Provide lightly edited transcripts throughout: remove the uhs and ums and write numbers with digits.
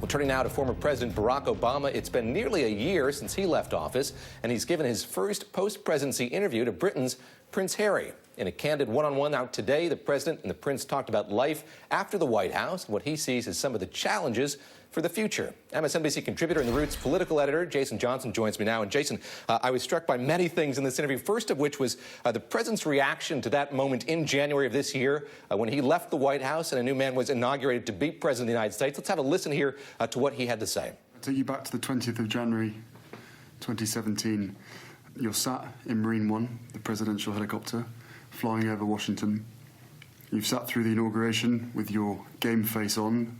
Well, turning now to former President Barack Obama, it's been nearly a year since he left office, and he's given his first post-presidency interview to Britain's Prince Harry. In a candid one-on-one out today, the president and the prince talked about life after the White House and what he sees as some of the challenges for the future. MSNBC contributor and The Root's political editor, Jason Johnson, joins me now. And Jason, I was struck by many things in this interview, first of which was the president's reaction to that moment in January of this year when he left the White House and a new man was inaugurated to be president of the United States. Let's have a listen here to what he had to say. I'll take you back to the 20th of January, 2017. You're sat in Marine One, the presidential helicopter, flying over Washington. You've sat through the inauguration with your game face on,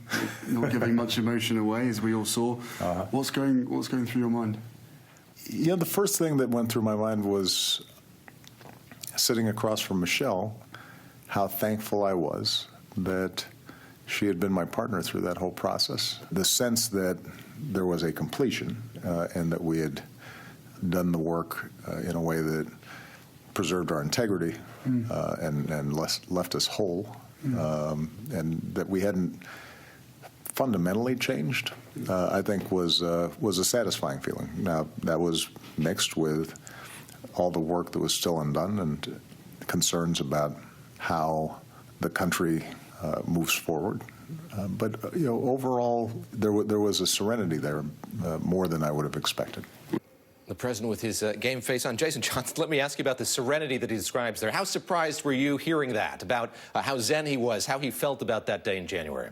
not giving much emotion away, as we all saw. What's going through your mind? You know, the first thing that went through my mind was sitting across from Michelle, how thankful I was that she had been my partner through that whole process. The sense that there was a completion and that we had done the work in a way that preserved our integrity and left us whole, and that we hadn't fundamentally changed, I think was a satisfying feeling. Now, that was mixed with all the work that was still undone and concerns about how the country moves forward. But you know, overall, there was a serenity there, more than I would have expected. The president with his game face on. Jason Johnson, let me ask you about the serenity that he describes there. How surprised were you hearing that, about how zen he was, how he felt about that day in January?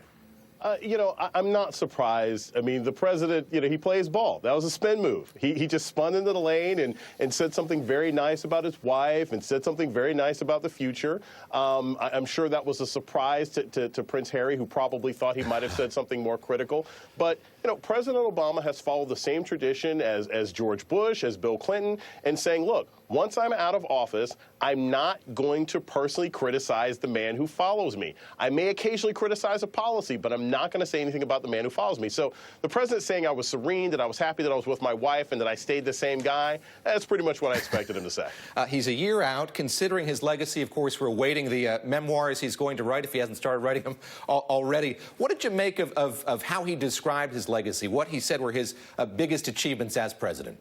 You know, I'm not surprised. I mean, the president, you know, he plays ball. That was a spin move. He just spun into the lane and said something very nice about his wife and said something very nice about the future. I'm sure that was a surprise to Prince Harry, who probably thought he might have said something more critical. But, you know, President Obama has followed the same tradition as George Bush, as Bill Clinton, and saying, look, once I'm out of office, I'm not going to personally criticize the man who follows me. I may occasionally criticize a policy, but I'm not going to say anything about the man who follows me. So the president saying I was serene, that I was happy that I was with my wife, and that I stayed the same guy, that's pretty much what I expected him to say. He's a year out. Considering his legacy, of course, we're awaiting the memoirs he's going to write, if he hasn't started writing them already. What did you make of how he described his legacy, what he said were his biggest achievements as president?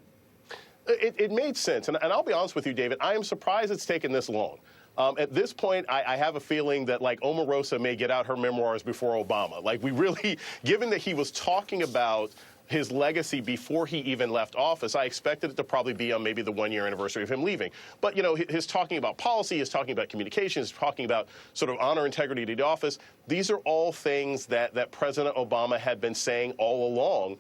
It made sense, and I'll be honest with you, David, I am surprised it's taken this long. At this point, I have a feeling that, like, Omarosa may get out her memoirs before Obama. Like, we really, given that he was talking about his legacy before he even left office, I expected it to probably be on maybe the one-year anniversary of him leaving. But, you know, his talking about policy, his talking about communications, his talking about sort of honor, integrity to the office, these are all things that President Obama had been saying all along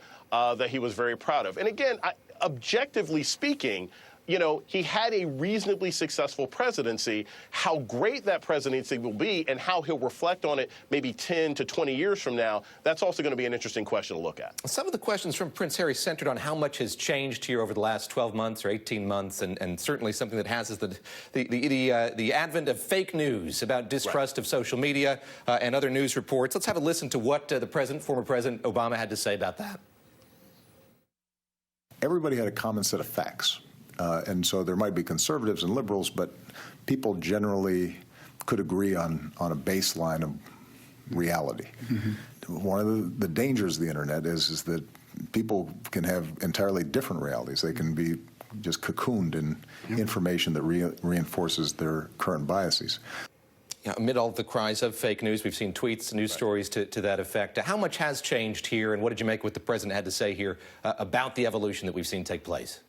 that he was very proud of. And again, objectively speaking, you know, he had a reasonably successful presidency. How great that presidency will be and how he'll reflect on it maybe 10 to 20 years from now, that's also going to be an interesting question to look at. Some of the questions from Prince Harry centered on how much has changed here over the last 12 months or 18 months, and certainly something that has is the advent of fake news about distrust of social media and other news reports. Let's have a listen to what the president, former President Obama, had to say about that. Everybody had a common set of facts. And so there might be conservatives and liberals, but people generally could agree on a baseline of reality. Mm-hmm. One of the dangers of the internet is that people can have entirely different realities. They can be just cocooned in information that reinforces their current biases. You know, amid all the cries of fake news, we've seen tweets, news stories to that effect. How much has changed here, and what did you make what the president had to say here about the evolution that we've seen take place?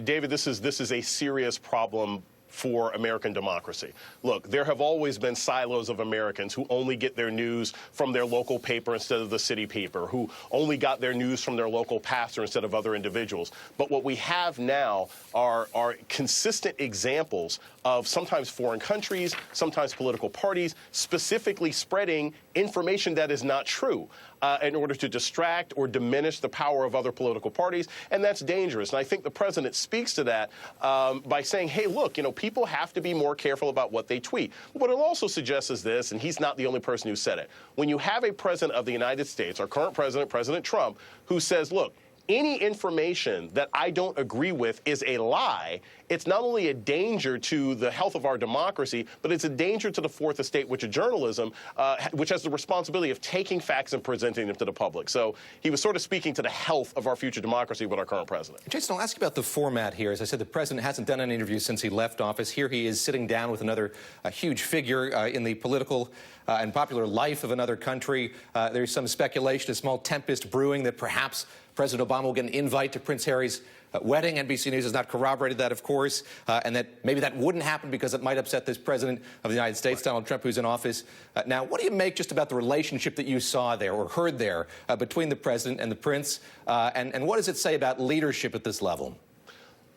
David, this is a serious problem for American democracy. Look, there have always been silos of Americans who only get their news from their local paper instead of the city paper, who only got their news from their local pastor instead of other individuals. But what we have now are consistent examples of sometimes foreign countries, sometimes political parties, specifically spreading information that is not true in order to distract or diminish the power of other political parties, and that's dangerous. And I think the president speaks to that by saying, hey, look, you know, people have to be more careful about what they tweet. What it also suggests is this, and he's not the only person who said it. When you have a president of the United States, our current president, President Trump, who says, look, any information that I don't agree with is a lie, it's not only a danger to the health of our democracy, but it's a danger to the fourth estate, which is journalism, which has the responsibility of taking facts and presenting them to the public. So he was sort of speaking to the health of our future democracy with our current president. Jason, I'll ask you about the format here. As I said, the president hasn't done an interview since he left office. Here he is sitting down with another huge figure in the political and popular life of another country. There's some speculation, a small tempest brewing that perhaps President Obama will get an invite to Prince Harry's wedding. NBC News has not corroborated that, of course, and that maybe that wouldn't happen because it might upset this president of the United States, Donald Trump, who's in office. Now, what do you make just about the relationship that you saw there or heard there between the president and the prince, and what does it say about leadership at this level?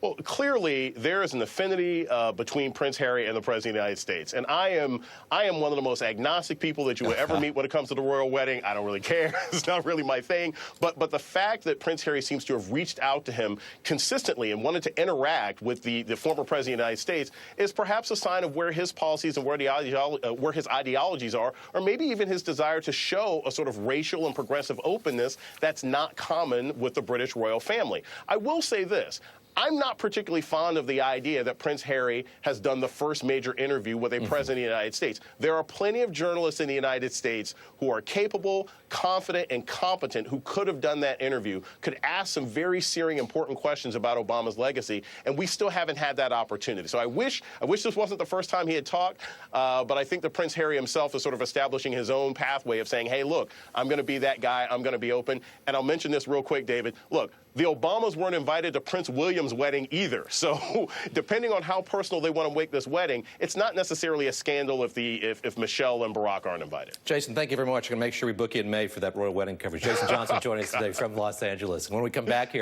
Well, clearly, there is an affinity between Prince Harry and the President of the United States. And I am one of the most agnostic people that you will ever meet when it comes to the royal wedding. I don't really care. It's not really my thing. But the fact that Prince Harry seems to have reached out to him consistently and wanted to interact with the former President of the United States is perhaps a sign of where his policies and where his ideologies are, or maybe even his desire to show a sort of racial and progressive openness that's not common with the British royal family. I will say this. I'm not particularly fond of the idea that Prince Harry has done the first major interview with a president of the United States. There are plenty of journalists in the United States who are capable, confident, and competent who could have done that interview, could ask some very serious, important questions about Obama's legacy, and we still haven't had that opportunity. So I wish this wasn't the first time he had talked, but I think that Prince Harry himself is sort of establishing his own pathway of saying, hey, look, I'm going to be that guy. I'm going to be open. And I'll mention this real quick, David. Look, the Obamas weren't invited to Prince William's wedding either. So depending on how personal they want to make this wedding, it's not necessarily a scandal if Michelle and Barack aren't invited. Jason, thank you very much. I'm going to make sure we book you in May for that royal wedding coverage. Jason Johnson joining us today from Los Angeles. And when we come back here,